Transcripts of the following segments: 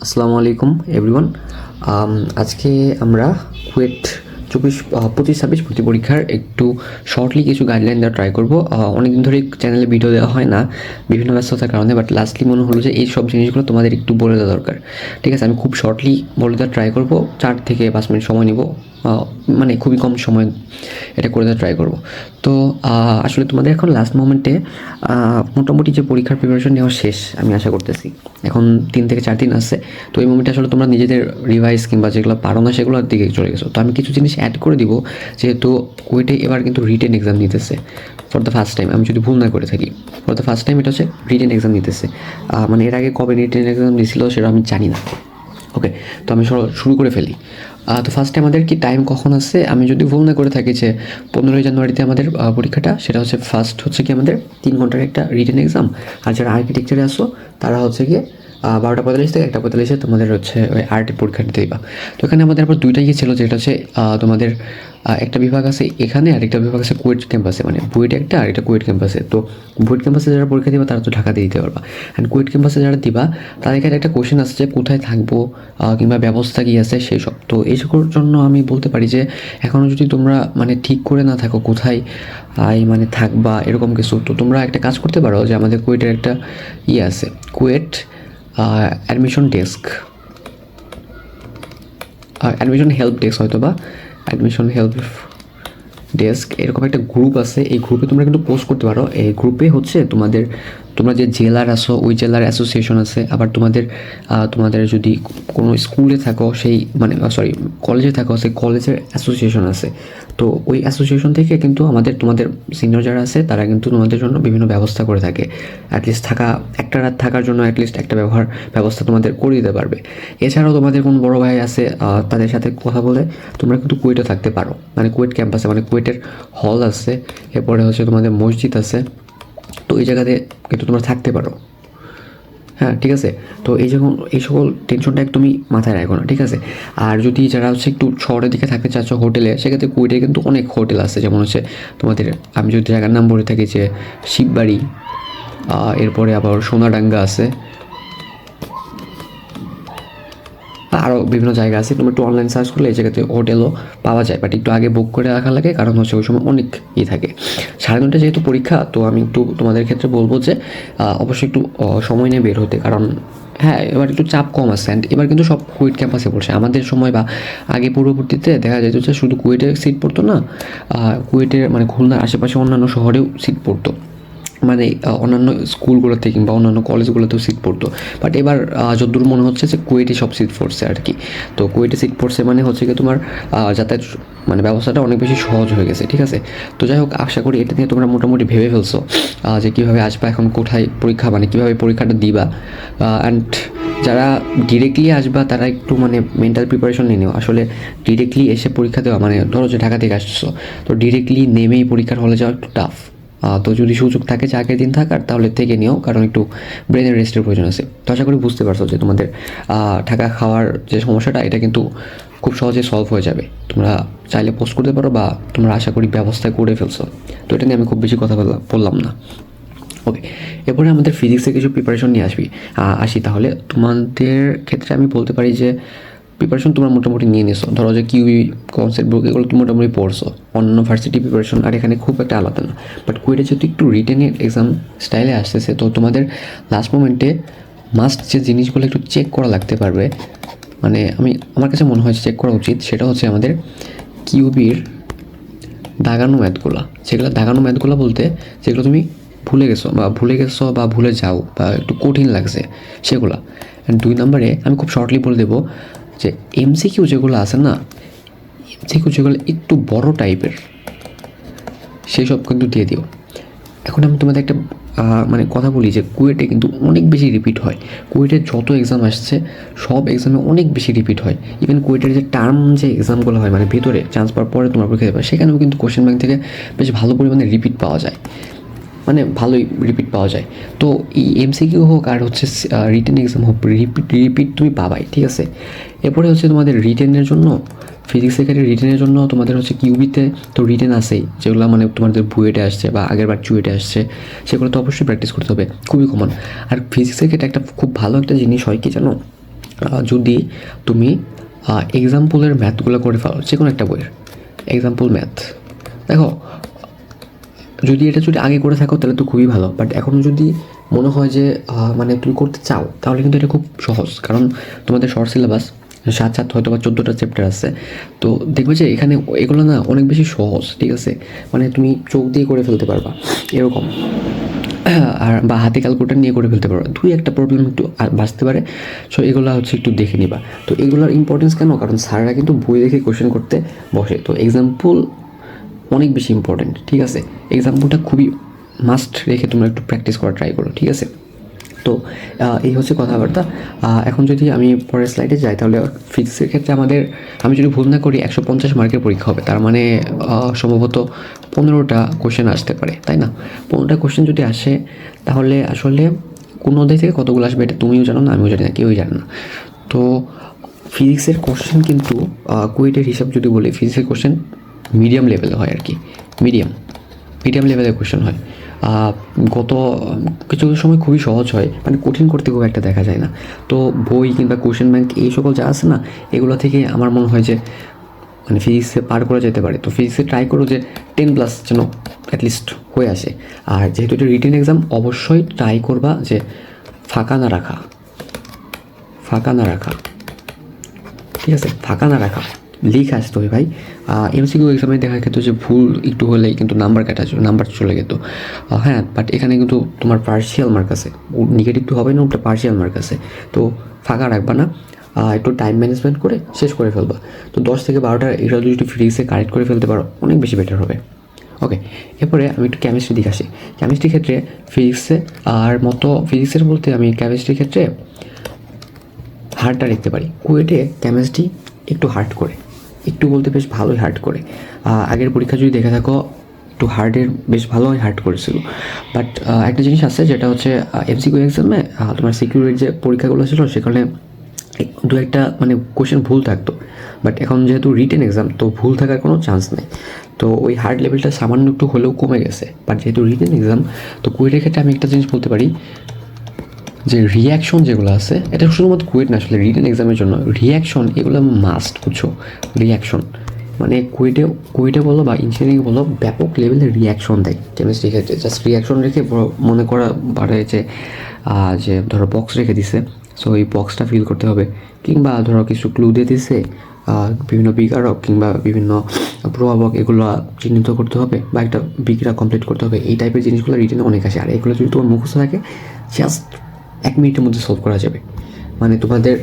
আসসালামু আলাইকুম এভরিওয়ান। আজকে আমরা কুয়েট 25-26 ভর্তি পরীক্ষার একটু শর্টলি কিছু গাইডলাইন দেওয়া ট্রাই করবো। অনেকদিন ধরে চ্যানেলে ভিডিও দেওয়া হয় না বিভিন্ন ব্যস্ততার কারণে, বাট লাস্টলি মনে হলো যে এই সব জিনিসগুলো তোমাদের একটু বলে দেওয়া দরকার। ঠিক আছে, আমি খুব শর্টলি বলে দেওয়ার ট্রাই করবো, 4 থেকে 5 মিনিট সময় নিব, মানে খুবই কম সময় এটা করে দেওয়ার ট্রাই করব। তো আসলে তোমাদের এখন লাস্ট মোমেন্টে মোটামুটি যে পরীক্ষার প্রিপারেশন নেওয়া শেষ আমি আশা করতেছি, এখন 3 থেকে 4 দিন আছে। তো এই মোমেন্টে আসলে তোমরা নিজেদের রিভাইজ কিংবা যেগুলো পারো না সেগুলোর দিকে চলে গেছো। তো আমি কিছু জিনিস অ্যাড করে দিব, যেহেতু কুয়েটে এবার কিন্তু রিটেন এক্সাম নিতেছে ফর দ্য ফার্স্ট টাইম, আমি যদি ভুল না করে থাকি ফর দ্য ফার্স্ট টাইম এটা হচ্ছে রিটেন এক্সাম নিতেছে। মানে এর আগে কবে রিটেন এক্সাম দিয়েছিল সেটা আমি জানি না। ওকে, তো আমি শুরু করে ফেলি। তো ফার্স্টে আমাদের কি টাইম কখন আছে, আমি যদি ভুল না করে থাকি যে 15ই জানুয়ারিতে আমাদের পরীক্ষাটা, সেটা হচ্ছে ফার্স্ট হচ্ছে কি আমাদের 3 ঘন্টার একটা রিটেন এক্সাম। আর যারা আর্কিটেকচারে আসো তারা হচ্ছে গিয়ে 12:45 থেকে 1:45 তোমাদের হচ্ছে ওই আর্টের পরীক্ষাটা দিবা। তো এখানে আমাদের আবার দুইটা ইয়ে ছিল, যেটা হচ্ছে তোমাদের একটা বিভাগ আছে এখানে আর একটা বিভাগ আছে কুয়েট ক্যাম্পাসে, মানে বুয়েট একটা আর এটা কুয়েট ক্যাম্পাসে। তো বুয়েট ক্যাম্পাসে যারা পরীক্ষা দিবা তারা তো ঢাকাতে দিতে পারবা, অ্যান্ড কুয়েট ক্যাম্পাসে যারা দিবা তাদের এখানে একটা কোশ্চেন আসছে যে কোথায় থাকবো কিংবা ব্যবস্থা কী আছে সেই সব। তো এই সকলের জন্য আমি বলতে পারি যে এখনও যদি তোমরা মানে ঠিক করে না থাকো কোথায় মানে থাকবা এরকম কিছু, তো তোমরা একটা কাজ করতে পারো যে আমাদের কুয়েটের একটা ইয়ে আছে, KUET admission desk, admission help desk হয়তো বা অ্যাডমিশন হেল্প ডেস্ক, এরকম একটা গ্রুপ আছে। এই গ্রুপে তোমরা কিন্তু পোস্ট করতে পারো। এই গ্রুপে হচ্ছে তোমরা যে জেলার আসো ওই জেলার অ্যাসোসিয়েশন আছে, আবার তোমাদের যদি কোনো স্কুলে থাকো সেই মানে কলেজে থাকো সেই কলেজের অ্যাসোসিয়েশন আছে। তো ওই অ্যাসোসিয়েশন থেকে কিন্তু তোমাদের সিনিয়র যারা আছে তারা কিন্তু তোমাদের জন্য বিভিন্ন ব্যবস্থা করে থাকে। অ্যাটলিস্ট একটা রাত থাকার জন্য অ্যাটলিস্ট একটা ব্যবস্থা তোমাদের করে দিতে পারবে। এছাড়াও তোমাদের কোনো বড় ভাই আছে, তাদের সাথে কথা বলে তোমরা কিন্তু কুয়েটে থাকতে পারো, মানে কুয়েট ক্যাম্পাসে, মানে কুয়েটের হল আছে, এরপরে হচ্ছে তোমাদের মসজিদ আছে। তো এই জায়গাতে কিন্তু তোমরা থাকতে পারো। হ্যাঁ, ঠিক আছে। তো এই সকল টেনশনটা একদমই মাথায় রাখো না, ঠিক আছে। আর যদি যারা হচ্ছে একটু শহরের দিকে থাকতে চাচ্ছ হোটেলে, সেক্ষেত্রে কুয়েটে কিন্তু অনেক হোটেল আছে, যেমন হচ্ছে তোমাদের, আমি যদি জায়গার নাম বলে থাকি যে শিববাড়ি, এরপরে আবার সোনাডাঙ্গা আছে, আরও বিভিন্ন জায়গা আছে। তুমি একটু অনলাইন সার্চ করলে এই জায়গাতে হোটেলও পাওয়া যায়, বাট একটু আগে বুক করে রাখা লাগে, কারণ হচ্ছে ওই সময় অনেক থাকে। 9:30 যেহেতু পরীক্ষা, তো আমি একটু তোমাদের ক্ষেত্রে বলবো যে অবশ্যই একটু সময় নিয়ে বের হতে, কারণ হ্যাঁ এবার একটু চাপ কম আছে। অ্যান্ড এবার কিন্তু সব কুয়েট ক্যাম্পাসে পড়ছে। আমাদের সময় বা আগে পূর্ববর্তীতে দেখা যেত যে শুধু কুয়েটে সিট পড়তো না, কুয়েটের মানে খুলনার আশেপাশে অন্যান্য শহরেও সিট পড়তো, মানে অন্যান্য স্কুলগুলোতে কিংবা অন্যান্য কলেজগুলোতেও সিট পড়তো। বাট এবার যতদূর মনে হচ্ছে যে কুয়েটে সব সিট পড়ছে আর কি। তো কুয়েটে সিট পড়ছে মানে হচ্ছে কি তোমার যাতায়াত মানে ব্যবস্থাটা অনেক বেশি সহজ হয়ে গেছে, ঠিক আছে। তো যাই হোক, আশা করি এটা নিয়ে তোমরা মোটামুটি ভেবে ফেলছো যে কীভাবে আসবা, এখন কোথায় পরীক্ষা, মানে কীভাবে পরীক্ষাটা দিবা। অ্যান্ড যারা ডিরেক্টলি আসবা তারা একটু মানে মেন্টাল প্রিপারেশন নিয়ে নিও। আসলে ডিরেক্টলি এসে পরীক্ষা দেওয়া, মানে ধরো যে ঢাকা থেকে আসছো, তো ডিরেক্টলি নেমেই পরীক্ষার হলে যাওয়া একটু টাফ। তো যদি সুযোগ থাকে যে আগের দিন থাকার, তাহলে থেকে নিও, কারণ একটু ব্রেনের রেস্টের প্রয়োজন আছে। তো আশা করি বুঝতে পারছো যে তোমাদের থাকা খাওয়ার যে সমস্যাটা, এটা কিন্তু খুব সহজে সলভ হয়ে যাবে। তোমরা চাইলে পোস্ট করতে পারো বা তোমরা আশা করি ব্যবস্থা করে ফেলছো। তো এটা নিয়ে আমি খুব বেশি কথা বললাম না। ওকে, এরপরে আমাদের ফিজিক্সের কিছু প্রিপারেশন নিয়ে আসি। তাহলে তোমাদের ক্ষেত্রে আমি বলতে পারি যে প্রিপারেশন তোমরা মোটামুটি নিয়ে নিছো। ধরো যে কিউই কনসেপ্ট বুক এগুলো তুমি মোটামুটি পড়ছো, অন্যান্য ভার্সিটি প্রিপারেশন আর এখানে খুব একটা আলাদা না। বাট কুয়েটে যেহেতু একটু রিটেনের এক্সাম স্টাইলে আসতেছে, তো তোমাদের লাস্ট মোমেন্টে মাস্ট যে জিনিসগুলো একটু চেক করা লাগতে পারবে, মানে আমার কাছে মনে হয় চেক করা উচিত, সেটা হচ্ছে আমাদের কিউবির দাগানো ম্যাথগুলো বলতে যেগুলো তুমি ভুলে গেছো বা ভুলে যাও বা একটু কঠিন লাগছে সেগুলো। অ্যান্ড 2 নম্বরে আমি খুব শর্টলি বলে দেবো যে এমসিকিউ যেগুলো আছে না, এমসিকিউ যেগুলো একটু বড় টাইপের সেই সব কিন্তু দিয়ে দিও। এখন আমি তোমাদের একটা মানে কথা বলি যে কুয়েটে কিন্তু অনেক বেশি রিপিট হয়। কুয়েটের যত এক্সাম আসছে সব এক্সামে অনেক বেশি রিপিট হয়। ইভেন কুয়েটের যে টার্ম যে এক্সামগুলো হয়, মানে ভেতরে চান্স পাওয়ার পরে তোমার পরীক্ষা দেবে, সেখানেও কিন্তু কোশ্চেন ব্যাংক থেকে বেশ ভালো পরিমাণে রিপিট পাওয়া যায়, মানে ভালোই রিপিট পাওয়া যায়। তো এই এমসিকিউ হোক আর হচ্ছে রিটেন এক্সাম হোক, রিপিট তুমি পাবাই, ঠিক আছে। এরপরে হচ্ছে তোমাদের রিটেনের জন্য, ফিজিক্সের ক্ষেত্রে রিটেনের জন্য তোমাদের হচ্ছে কিউবিতে তো রিটেন আসেই, যেগুলো মানে তোমাদের বুয়েটে আসছে বা আগের বার চুয়েটে আসছে, সেগুলো তো অবশ্যই প্র্যাকটিস করতে হবে, খুবই কমন। আর ফিজিক্সের ক্ষেত্রে একটা খুব ভালো একটা জিনিস হয় কি জানো, যদি তুমি এক্সাম্পলের ম্যাথগুলো করে ফেলো যে কোনো একটা বইয়ের এক্সাম্পল ম্যাথ, দেখো যদি এটা যদি আগে করে থাকো তাহলে তো খুবই ভালো, বাট এখন যদি মনে হয় যে মানে তুমি করতে চাও তাহলে কিন্তু এটা খুব সহজ, কারণ তোমাদের শর্ট সিলেবাস 7 হয়তো বা 14টা চ্যাপ্টার আছে। তো দেখবে যে এখানে এগুলো না অনেক বেশি সহজ, ঠিক আছে, মানে তুমি চোখ দিয়ে করে ফেলতে পারবা এরকম, আর বা হাতে ক্যালকুলেটার নিয়ে করে ফেলতে পারো। দুই একটা প্রবলেম একটু বাঁচতে পারে, সো এগুলো হচ্ছে একটু দেখে নিবা। তো এগুলোর ইম্পর্টেন্স কেন, কারণ স্যাররা কিন্তু বই দেখে কোয়েশ্চেন করতে বসে, তো এক্সাম্পল অনেক বেশি ইম্পর্টেন্ট, ঠিক আছে। এক্সাম্পলটা খুবই মাস্ট রেখে তোমরা একটু প্র্যাকটিস করা ট্রাই করো, ঠিক আছে। তো এই হচ্ছে কথাবার্তা। এখন যদি আমি পরের স্লাইডে যাই, তাহলে ফিজিক্সের ক্ষেত্রে আমাদের, আমি যদি ভুল না করি, 150 মার্কের পরীক্ষা হবে, তার মানে সম্ভবত 15টা কোশ্চেন আসতে পারে, তাই না? 15টা কোশ্চেন যদি আসে তাহলে আসলে কোন অধ্যায় থেকে কতগুলো আসবে এটা তুমিও জানো না, আমিও জানি না, কেউই জানে না। তো ফিজিক্সের কোশ্চেন কিন্তু কুয়েটের হিসাব যদি বলি, ফিজিক্সের কোশ্চেন মিডিয়াম লেভেলে হয় আর কি, মিডিয়াম লেভেলের কোশ্চেন হয়। গত কিছু কিছু সময় খুবই সহজ হয়, মানে কঠিন করতে খুব একটা দেখা যায় না। তো বই কিংবা কোশ্চেন ব্যাংক এই সকল যা আছে না, এগুলো থেকে আমার মনে হয় যে মানে ফিজিক্সে পার করা যেতে পারে। তো ফিজিক্সে ট্রাই করো যে 10+ যেন অ্যাটলিস্ট হয়ে আসে। আর যেহেতু এটা রিটেন এক্সাম, অবশ্যই ট্রাই করবা যে ফাঁকা না রাখা, ঠিক আছে, ফাঁকা না রাখা, লিখে আসতে হবে ভাই। এমসিকিউ এক্সামে দেখা যেত যে ভুল একটু হলেই কিন্তু নাম্বার চলে যেত। হ্যাঁ, বাট এখানে কিন্তু তোমার পার্শিয়াল মার্ক আছে, নেগেটিভ তো হবে না, ওটা পার্শিয়াল মার্ক আছে। তো ফাঁকা রাখবা না, একটু টাইম ম্যানেজমেন্ট করে শেষ করে ফেলবা। তো 10 থেকে 12টা এটা যদি ফিজিক্সে কারেক্ট করে ফেলতে পারো, অনেক বেশি বেটার হবে। ওকে, এরপরে আমি একটু কেমিস্ট্রি দিকে আসি। কেমিস্ট্রির ক্ষেত্রে ফিজিক্সের বলতে আমি কেমিস্ট্রির ক্ষেত্রে হার্ডটা লিখতে পারি। কুয়েটে কেমিস্ট্রি একটু হার্ড করে, একটু বলতে বেশ ভালোই হার্ড করে। আগের পরীক্ষা যদি দেখে থাকো, একটু বেশ ভালোই হার্ড করেছিল। বাট একটা জিনিস আছে, যেটা হচ্ছে এমসিকিউ এক্সামে তোমার সিকিউরিটির যে পরীক্ষাগুলো ছিল সেখানে দু একটা মানে কোশ্চেন ভুল থাকতো, বাট এখন যেহেতু রিটেন এক্সাম, তো ভুল থাকার কোনো চান্স নেই। তো ওই হার্ড লেভেলটা সামান্য একটু হলেও কমে গেছে, বাট যেহেতু রিটেন এক্সাম, তো কুয়েটের ক্ষেত্রে আমি একটা জিনিস বলতে পারি যে রিয়াকশন যেগুলো আছে, এটা শুধুমাত্র কুয়েট না, আসলে রিটেন এক্সামের জন্য রিয়াকশন এগুলো মাস্ট, বুঝছো? রিয়াকশন মানে কুয়েটে বলো বা ইঞ্জিনিয়ারিং বলো, ব্যাপক লেভেলের রিয়াকশন দেয় কেমিস্ট্রি ক্ষেত্রে। জাস্ট রিয়াকশন রেখে মনে করা পারে যে ধরো বক্স রেখে দিছে, সো এই বক্সটা ফিল করতে হবে, কিংবা ধরো কিছু ক্লু দিয়ে দিছে, বিভিন্ন বিকারক কিংবা বিভিন্ন প্রভাবক, এগুলো চিহ্নিত করতে হবে, বা একটা বিক্রিয়া কমপ্লিট করতে হবে। এই টাইপের জিনিসগুলো রিটেনে অনেক আসে, আর এগুলো যদি তোমার মুখস্থ থাকে, জাস্ট 1 মিনিটের মধ্যে সলভ করা যাবে। মানে তোমাদের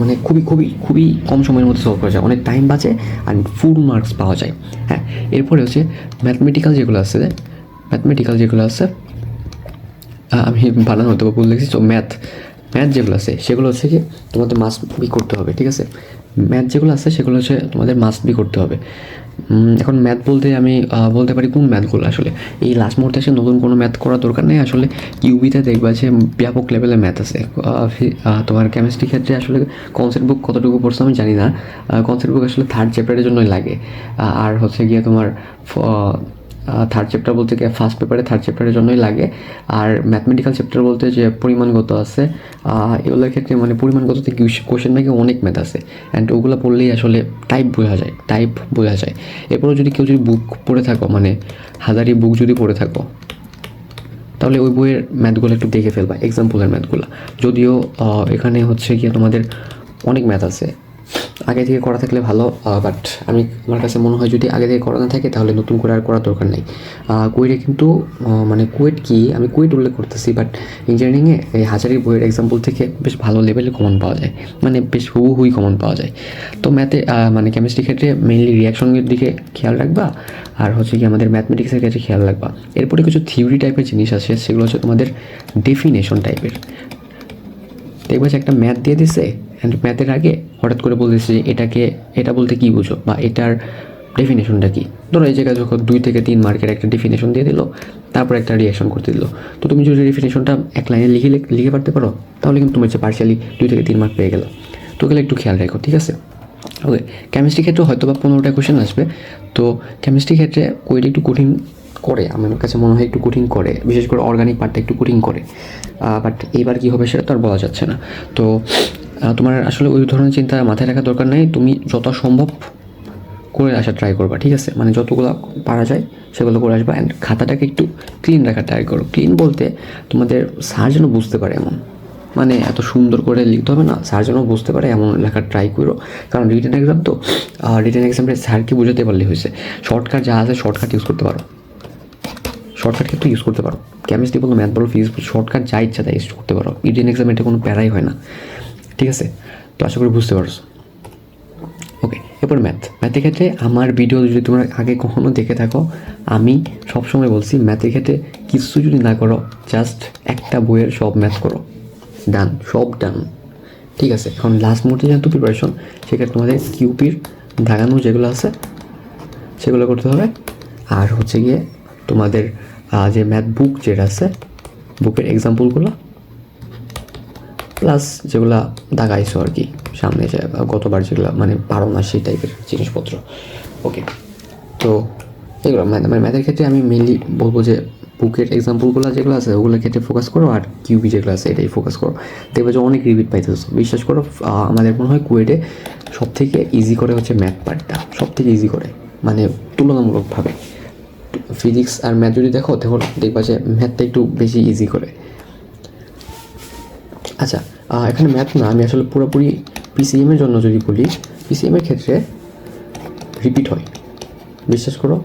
মানে খুবই খুবই খুবই কম সময়ের মধ্যে সলভ করা যায়, অনেক টাইম বাঁচে আর ফুল মার্কস পাওয়া যায়। হ্যাঁ, এরপরে হচ্ছে ম্যাথমেটিক্যাল যেগুলো আছে, আমি বানানো হয়তো ভুল লিখেছি। তো ম্যাথ যেগুলো আছে সেগুলো হচ্ছে কি তোমাদের মাস্ট বি করতে হবে, ঠিক আছে। ম্যাথ যেগুলো আছে সেগুলো হচ্ছে তোমাদের মাস্ট বি করতে হবে। এখন ম্যাথ বলতে আমি বলতে পারি কোন ম্যাথগুলো আসলে এই লাস্ট মুহূর্তে এসে নতুন কোনো ম্যাথ করার দরকার নেই। আসলে ইউবিতে দেখবা যে ব্যাপক লেভেলের ম্যাথ আছে। তোমার কেমিস্ট্রি ক্ষেত্রে আসলে কনসেপ্ট বুক কতটুকু পড়ছো আমি জানি না, কনসেপ্ট বুক আসলে 3rd চ্যাপ্টারের জন্যই লাগে। আর হচ্ছে গিয়ে তোমার 3rd চ্যাপ্টার বলতে গিয়ে ফার্স্ট পেপারে 3rd চ্যাপ্টারের জন্যই লাগে। আর ম্যাথমেটিক্যাল চ্যাপ্টার বলতে যে পরিমাণগত আছে, এগুলোর ক্ষেত্রে মানে পরিমাণগত থেকে কোশ্চেন ব্যাংকে অনেক ম্যাথ আছে, অ্যান্ড ওগুলো পড়লেই আসলে টাইপ বোঝা যায়। এরপরেও যদি কেউ বুক পড়ে থাকো, মানে হাজারি বুক যদি পড়ে থাকো, তাহলে ওই বইয়ের ম্যাথগুলো একটু দেখে ফেলবা, এক্সাম্পলের ম্যাথগুলো। যদিও এখানে হচ্ছে গিয়ে তোমাদের অনেক ম্যাথ আছে, আগে থেকে করা থাকলে ভালো, বাট আমার কাছে মনে হয় যদি আগে থেকে করা না থাকে তাহলে নতুন করে আর করার দরকার নেই। কুয়েটে কিন্তু মানে আমি কুয়েট উল্লেখ করতেছি, বাট ইঞ্জিনিয়ারিংয়ে এই হাজারি বইয়ের এক্সাম্পল থেকে বেশ ভালো লেভেলে কমন পাওয়া যায়, মানে বেশ হুবহুই কমন পাওয়া যায়। তো ম্যাথে মানে কেমিস্ট্রি ক্ষেত্রে মেইনলি রিয়াকশনের দিকে খেয়াল রাখবা, আর হচ্ছে কি আমাদের ম্যাথমেটিক্সের ক্ষেত্রে খেয়াল রাখবা। এরপরে কিছু থিওরি টাইপের জিনিস আছে, সেগুলো হচ্ছে তোমাদের ডেফিনেশন টাইপের। দেখবা যে একটা ম্যাথ দিয়ে দিছে, অ্যান্ড ম্যাথের আগে হঠাৎ করে বলতেছে যে এটা বলতে কী বুঝো, বা এটার ডেফিনেশনটা কী। ধরো এই জায়গায় যখন 2 থেকে 3 মার্কের একটা ডেফিনেশন দিয়ে দিল, তারপর একটা রিয়াকশন করতে দিল, তো তুমি যদি ডেফিনেশনটা এক লাইনে লিখে পারতে পারো, তাহলে কিন্তু তুমি হচ্ছে পার্শিয়ালি 2 থেকে 3 মার্ক পেয়ে গেলো। তো গেলে একটু খেয়াল রাখো, ঠিক আছে। ওকে, কেমিস্ট্রি ক্ষেত্রে হয়তো বা 15টা কোশ্চেন আসবে। তো কেমিস্ট্রি ক্ষেত্রে কোয়েটা একটু কঠিন করে, আমার কাছে মনে হয় একটু কঠিন করে, বিশেষ করে অর্গানিক পার্টটা একটু কঠিন করে। বাট এইবার কী হবে সেটা তো আর বলা যাচ্ছে না। তো তোমার আসলে ওই ধরনের চিন্তা মাথায় রাখার দরকার নেই। তুমি যত সম্ভব করে আসা ট্রাই করবা, ঠিক আছে? মানে যতগুলো পারা যায় সেগুলো করে আসবা। অ্যান্ড খাতাটাকে একটু ক্লিন রাখার ট্রাই করো। ক্লিন বলতে তোমাদের স্যার যেন বুঝতে পারে এমন, মানে এত সুন্দর করে লিখতে হবে না, স্যার যেন বুঝতে পারে এমন লেখার ট্রাই করো। কারণ রিটেন এক্সাম তো, রিটেন এক্সামে স্যারকে বুঝাতে পারলে হয়েছে। শর্টকাট যা আছে শর্টকাট ইউজ করতে পারো, শর্টকাট কিন্তু ইউজ করতে পারো। কেমিস্ট্রি বলো, ম্যাথ বলো, ফিজিক্স বলো, শর্টকাট যা ইচ্ছা তাই ইউজ করতে পারো। রিটেন এক্সামে এটা কোনো প্যারাই হয় না, ঠিক আছে? তো আশা করি বুঝতে পারছো। ওকে, এরপর ম্যাথের ক্ষেত্রে আমার ভিডিও যদি তোমরা আগে কখনো দেখে থাকো, আমি সবসময় বলছি ম্যাথের ক্ষেত্রে কিছু যদি না করো, জাস্ট একটা বইয়ের সব ম্যাথ করো, ডান, সব ডান, ঠিক আছে? এখন লাস্ট মুহূর্তে যেহেতু প্রিপারেশন, সেক্ষেত্রে তোমাদের কিউপির দাগানো যেগুলো আছে সেগুলো করতে হবে। আর হচ্ছে গিয়ে তোমাদের যে ম্যাথ বুক যেটা আছে, বুকের এক্সাম্পলগুলো প্লাস যেগুলো দাগাইছো আর কি সামনে, যে গতবার যেগুলো মানে পারো না সেই টাইপের জিনিসপত্র। ওকে, তো এগুলো মানে ম্যাথের ক্ষেত্রে আমি মেনলি বলবো যে বুকের এক্সাম্পলগুলো যেগুলো আছে ওগুলোর ক্ষেত্রে ফোকাস করো, আর কিউবি যেগুলো আছে এটাই ফোকাস করো। দেখবে যে অনেক রিপিট পাইতেছো। বিশ্বাস করো, আমাদের মনে হয় কুয়েটে সব থেকে ইজি করে হচ্ছে ম্যাথ পার্টটা, সব থেকে ইজি করে, মানে তুলনামূলকভাবে। ফিজিক্স আর ম্যাথ যদি দেখো দেখবা যে ম্যাথটা একটু বেশি ইজি করে। আচ্ছা, এখানে ম্যাথ না, আমি আসলে পুরোপুরি পিসিএমের জন্য যদি বলি, পিসিএমের ক্ষেত্রে রিপিট হয়, বিশ্বাস করো,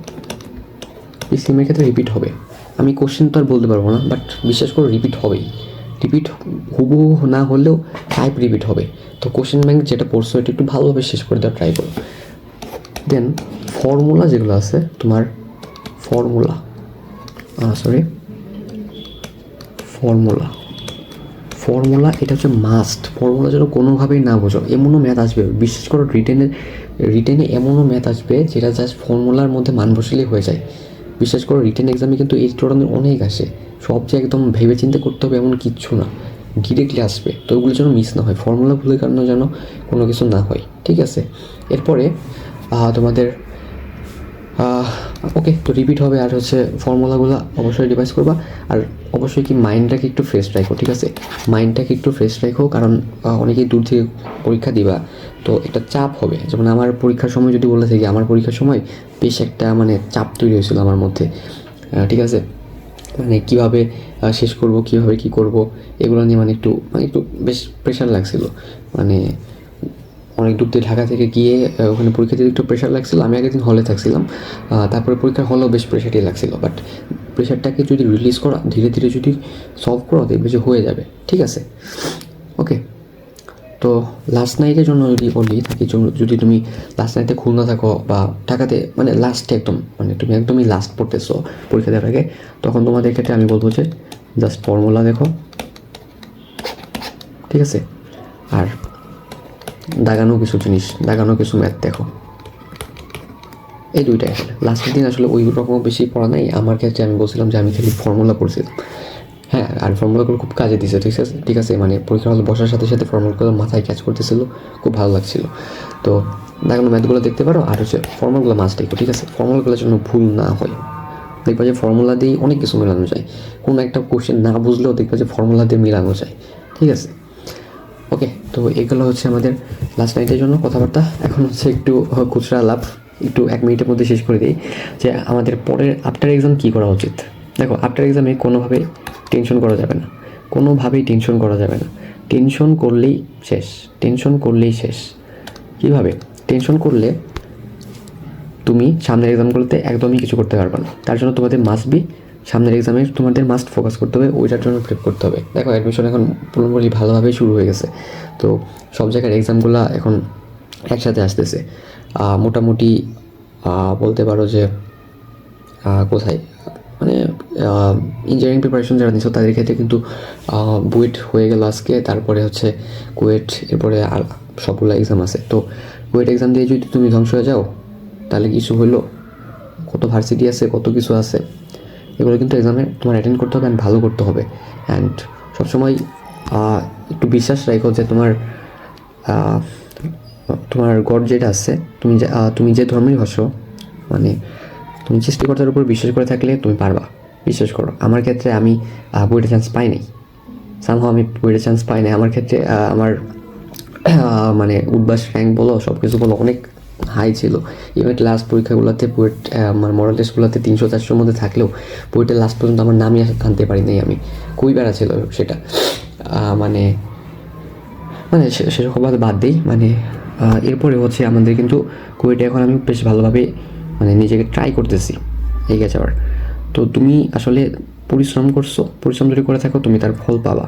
পিসিএমের ক্ষেত্রে রিপিট হবে। আমি কোশ্চেন তো আর বলতে পারবো না, বাট বিশ্বাস করো রিপিট হবেই। রিপিট হুবহু না হলেও টাইপ রিপিট হবে। তো কোশ্চেন ব্যাংক যেটা পড়ছো এটা একটু ভালোভাবে শেষ করে দেওয়ার ট্রাই করো। দেন ফর্মুলা যেগুলো আছে তোমার, ফর্মুলা এটা হচ্ছে মাস্ট। ফর্মুলা যেন কোনোভাবেই না বোঝো, এমনও ম্যাথ আসবে, বিশেষ করে রিটেনে এমনও ম্যাথ আসবে যেটা জাস্ট ফর্মুলার মধ্যে মান বসালেই হয়ে যায়। বিশ্বাস করো, রিটেন এক্সামে কিন্তু এই ধরনের অনেক আসে। সব যে একদম ভেবে চিন্তে করতে হবে এমন কিচ্ছু না, ডিরেক্টলি আসবে। তো ওগুলো যেন মিস না হয়, ফর্মুলাগুলোর কারণে যেন কোনো কিছু না হয়, ঠিক আছে? এরপরে তোমাদের ওকে, তো রিপিট হবে। আর হচ্ছে ফর্মুলাগুলো অবশ্যই রিভাইজ করবা। আর অবশ্যই কি মাইন্ডটাকে একটু ফ্রেশ রাখো, ঠিক আছে? মাইন্ডটাকে একটু ফ্রেশ রাখো, কারণ অনেকেই দূর থেকে পরীক্ষা দিবা, তো একটা চাপ হবে। যেমন আমার পরীক্ষার সময় যদি বলে থাকি, আমার পরীক্ষার সময় বেশ একটা মানে চাপ তৈরি হয়েছিল আমার মধ্যে, ঠিক আছে? মানে কীভাবে শেষ করব, কীভাবে কী করব, এগুলো নিয়ে মানে একটু বেশ প্রেশার লাগছিল। মানে অনেক দূর দিয়ে ঢাকা থেকে গিয়ে ওখানে পরীক্ষা দিতে একটু প্রেশার লাগছিলো। আমি আগের দিন হলে থাকছিলাম, তারপরে পরীক্ষার হলেও বেশ প্রেশারই লাগছিলো। বাট প্রেশারটাকে যদি রিলিজ করা, ধীরে ধীরে যদি সলভ করো, দেখবে যে হয়ে যাবে, ঠিক আছে? ওকে, তো লাস্ট নাইটের জন্য যদি বলি থাকি, যদি তুমি লাস্ট নাইটে খুলনা থাকো বা ঢাকাতে, মানে লাস্টে একদম, মানে তুমি একদমই লাস্ট পড়তেছো পরীক্ষা দেওয়ার আগে, তখন তোমাদের ক্ষেত্রে আমি বলবো যে জাস্ট ফর্মুলা দেখো, ঠিক আছে? আর দাগানো কিছু ম্যাথ দেখো, এই দুইটাই। আসলে লাস্টের দিন আসলে ওই রকম বেশি পড়া নাই আমার ক্ষেত্রে। আমি বলছিলাম যে আমি খালি ফর্মুলা পড়ছিলাম, হ্যাঁ, আর ফর্মুলাগুলো খুব কাজে দিছে, ঠিক আছে? মানে পরীক্ষা হলে বসার সাথে সাথে ফর্মুলাগুলো মাথায় ক্যাচ করতেছিল, খুব ভালো লাগছিল। তো দাগানো ম্যাথগুলো দেখতে পারো। আর হচ্ছে ফর্মুলাগুলো মাস্ট একটু, ঠিক আছে? ফর্মুলাগুলোর জন্য ভুল না হয়। দেখবা যে ফর্মুলা দিয়ে অনেক কিছু মেলানো যায়, কোনো একটা কোশ্চেন না বুঝলেও দেখবা যে ফর্মুলা দিয়ে মেলানো যায়, ঠিক আছে? ওকে, তো এগুলো হচ্ছে আমাদের লাস্ট নাইটের জন্য কথাবার্তা। এখন হচ্ছে একটু খুচরা লাভ, একটু 1 মিনিটের মধ্যে শেষ করে দিই যে আমাদের পরের আফটার এক্সাম কী করা উচিত। দেখো, আফটার এক্সামে কোনোভাবেই টেনশন করা যাবে না, টেনশন করলেই শেষ। কীভাবে? টেনশন করলে তুমি সামনের এক্সামগুলোতে একদমই কিছু করতে পারবে না। তার জন্য তোমাদের সামনের এক্সামে তোমাদের মাস্ট ফোকাস করতে হবে, ওইটার জন্য প্রেপ করতে হবে। দেখো, অ্যাডমিশন এখন পুরোপুরি ভালোভাবেই শুরু হয়ে গেছে, তো সব জায়গার এক্সামগুলো এখন একসাথে আসতেছে। মোটামুটি বলতে পারো যে কোথায়, মানে ইঞ্জিনিয়ারিং প্রিপারেশন যারা নিচ্ছ তাদের ক্ষেত্রে কিন্তু বুয়েট হয়ে গেল আজকে, তারপরে হচ্ছে কুয়েট, এরপরে আর সবগুলো এক্সাম আছে। তো কুয়েট এক্সাম দিয়ে যদি তুমি ধ্বংস হয়ে যাও তাহলে কিছু হলো? কত ভার্সিটি আছে, কত কিছু আছে, এগুলো কিন্তু এক্সামে তোমার অ্যাটেন্ড করতে হবে অ্যান্ড ভালো করতে হবে। অ্যান্ড সবসময় একটু বিশ্বাস রাখো যে তোমার গড যেটা আছে, তুমি যে ধর্মেই হসো, মানে তুমি সৃষ্টিকর্তার উপর বিশ্বাস করে থাকলে তুমি পারবা। বিশ্বাস করো, আমার ক্ষেত্রে আমি বুয়েটে চান্স পাই নাই, আমার ক্ষেত্রে আমার মানে উদ্বাস র্যাঙ্ক বলো সব কিছু বলো অনেক হাই ছিল। ইভেন লাস্ট পরীক্ষাগুলোতে বুয়েট আমার মডেল টেস্টগুলোতে 300-400 মধ্যে থাকলেও বুয়েটের লাস্ট পর্যন্ত আমার নামই আনতে পারি নাই আমি। খুবই বেড়া ছিল সেটা। মানে মানে সেসব কথা বাদ দিই। মানে এরপরে হচ্ছে আমাদের কিন্তু কুয়েটে এখন আমি বেশ ভালোভাবে মানে নিজেকে ট্রাই করতেছি এগিয়ে যাওয়ার। তো তুমি আসলে পরিশ্রম করছো, পরিশ্রম যদি করে থাকো তুমি তার ফল পাবা।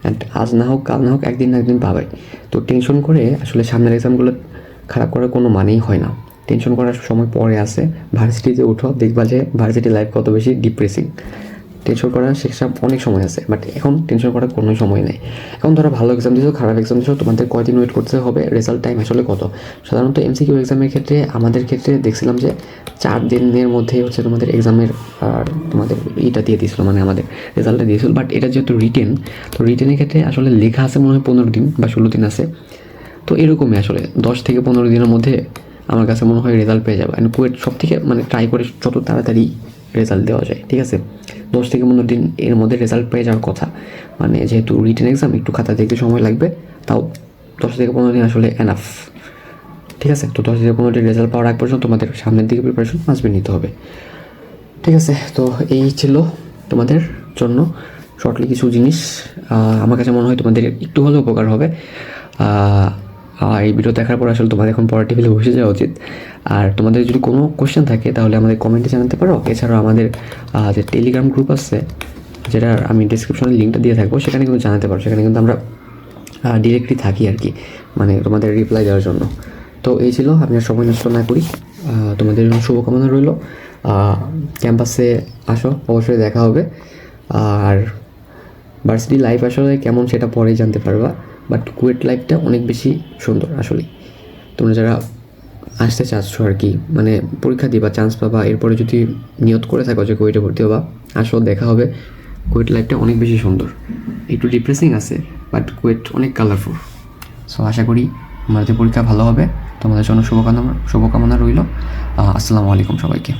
অ্যান্ড আজ না হোক কাল না হোক একদিন না একদিন পাবাই। তো টেনশন করে আসলে সামনের এক্সামগুলো খারাপ করার কোনো মানেই হয় না। টেনশন করার সময় পরে আসে, ভার্সিটিতে উঠো, দেখবা যে ভার্সিটি লাইফ কত বেশি ডিপ্রেসিং। টেনশন করার শেষা অনেক সময় আছে, বাট এখন টেনশন করার কোনো সময় নেই। এখন ধরো ভালো এক্সাম দিয়েছো, খারাপ এক্সাম দিয়েছো, তোমাদের কয়দিন ওয়েট করতে হবে, রেজাল্ট টাইম আসলে কত। সাধারণত এমসিকিউ এক্সামের ক্ষেত্রে আমাদের ক্ষেত্রে দেখছিলাম যে 4 দিনের মধ্যে হচ্ছে তোমাদের এক্সামের তোমাদের ইটা দিয়ে দিয়েছিল, মানে আমাদের রেজাল্টটা দিয়েছিল। বাট এটা যেহেতু রিটেন, তো রিটেনের ক্ষেত্রে আসলে লেখা আছে মনে হয় 15 দিন বা 16 দিন আছে। তো এরকমই আসলে 10 থেকে 15 দিনের মধ্যে আমার কাছে মনে হয় রেজাল্ট পেয়ে যাবে। অ্যান্ড কুয়েট সব থেকে মানে ট্রাই করে যত তাড়াতাড়ি রেজাল্ট দেওয়া যায়, ঠিক আছে। 10 থেকে 15 দিন এর মধ্যে রেজাল্ট পেয়ে যাওয়ার কথা। মানে যেহেতু রিটেন এক্সাম একটু খাতা দেখতে সময় লাগবে, তাও 10 থেকে 15 দিন আসলে এনাফ, ঠিক আছে। তো 10 থেকে 15 দিন রেজাল্ট পাওয়ার আগ পর্যন্ত তোমাদের সামনের দিকে প্রিপারেশন মাস্ট বি নিতে হবে, ঠিক আছে। তো এই ছিল তোমাদের জন্য শর্টলি কিছু জিনিস। আমার কাছে মনে হয় তোমাদের একটু হলেও উপকার হবে। এই ভিডিও দেখার পর আসলে তোমাদের এখন পড়া টেবিলে বসে যাওয়া উচিত। আর তোমাদের যদি কোনো কোশ্চেন থাকে তাহলে আমাদের কমেন্টে জানাতে পারো। এছাড়াও আমাদের যে টেলিগ্রাম গ্রুপ আছে, যেটার আমি ডিসক্রিপশনে লিঙ্কটা দিয়ে থাকবো, সেখানে কিন্তু জানাতে পারো। সেখানে কিন্তু আমরা ডিরেক্টলি থাকি আর কি, মানে তোমাদের রিপ্লাই দেওয়ার জন্য। তো এই ছিল, আমি আর সময় নষ্ট না করি। তোমাদের জন্য শুভকামনা রইল। ক্যাম্পাসে আসো, অবশ্যই দেখা হবে। আর ভার্সিটি লাইফ আসলে কেমন সেটা পরেই জানতে পারবা, বাট কুয়েট লাইফটা অনেক বেশি সুন্দর আসলেই। তোমরা যারা আসতে চাচ্ছ আর কি, মানে পরীক্ষা দিবা, চান্স পাবা, এরপরে যদি নিয়ত করে থাকো যে কুয়েটে ভর্তি হবা, আসো, দেখা হবে। কুয়েট লাইফটা অনেক বেশি সুন্দর, একটু ডিপ্রেসিং আছে, বাট কুয়েট অনেক কালারফুল। সো আশা করি আমাদের পরীক্ষা ভালো হবে। তোমাদের জন্য শুভকামনা রইল। আসসালামু আলাইকুম সবাইকে।